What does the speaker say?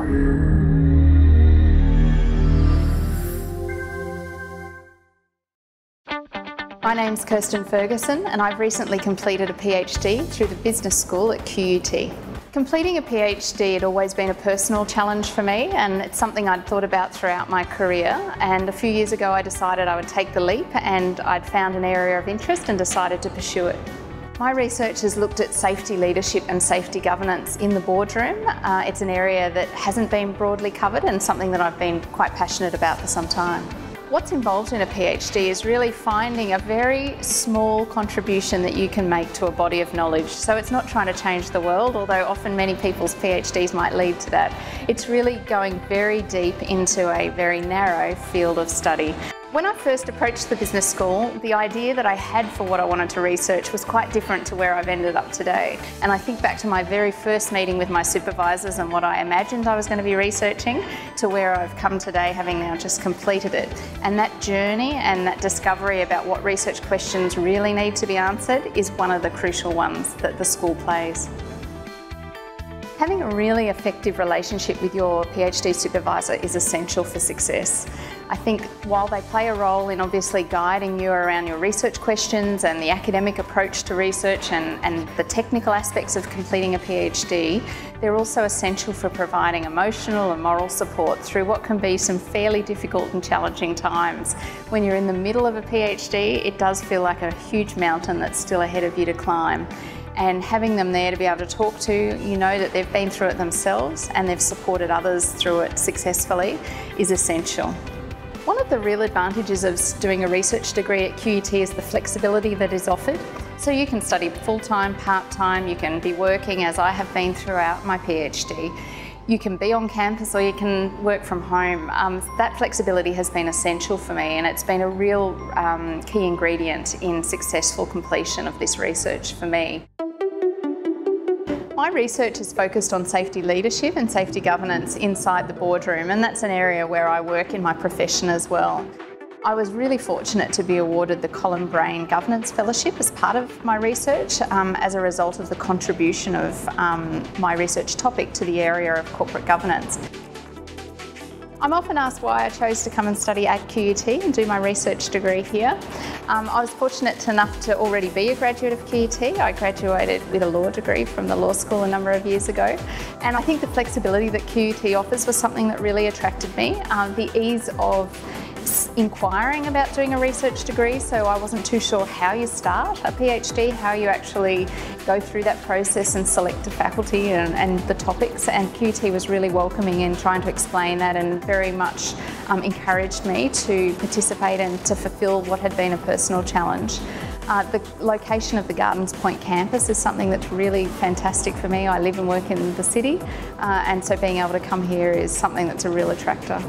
My name's Kirsten Ferguson and I've recently completed a PhD through the business school at QUT. Completing a PhD had always been a personal challenge for me, and it's something I'd thought about throughout my career, and a few years ago I decided I would take the leap, and I'd found an area of interest and decided to pursue it. My research has looked at safety leadership and safety governance in the boardroom. It's an area that hasn't been broadly covered and something that I've been quite passionate about for some time. What's involved in a PhD is really finding a very small contribution that you can make to a body of knowledge. So it's not trying to change the world, although often many people's PhDs might lead to that. It's really going very deep into a very narrow field of study. When I first approached the business school, the idea that I had for what I wanted to research was quite different to where I've ended up today. And I think back to my very first meeting with my supervisors and what I imagined I was going to be researching to where I've come today, having now just completed it. And that journey and that discovery about what research questions really need to be answered is one of the crucial ones that the school plays. Having a really effective relationship with your PhD supervisor is essential for success. I think while they play a role in obviously guiding you around your research questions and the academic approach to research and the technical aspects of completing a PhD, they're also essential for providing emotional and moral support through what can be some fairly difficult and challenging times. When you're in the middle of a PhD, it does feel like a huge mountain that's still ahead of you to climb. And having them there to be able to talk to, you know that they've been through it themselves and they've supported others through it successfully, is essential. One of the real advantages of doing a research degree at QUT is the flexibility that is offered. So you can study full-time, part-time, you can be working as I have been throughout my PhD. You can be on campus or you can work from home. That flexibility has been essential for me, and it's been a real key ingredient in successful completion of this research for me. My research is focused on safety leadership and safety governance inside the boardroom, and that's an area where I work in my profession as well. I was really fortunate to be awarded the Colin Brain Governance Fellowship as part of my research as a result of the contribution of my research topic to the area of corporate governance. I'm often asked why I chose to come and study at QUT and do my research degree here. I was fortunate enough to already be a graduate of QUT. I graduated with a law degree from the law school a number of years ago, and I think the flexibility that QUT offers was something that really attracted me. The ease of inquiring about doing a research degree, so I wasn't too sure how you start a PhD, how you actually go through that process and select a faculty and the topics, and QUT was really welcoming in trying to explain that and very much encouraged me to participate and to fulfil what had been a personal challenge. The location of the Gardens Point campus is something that's really fantastic for me. I live and work in the city, and so being able to come here is something that's a real attractor.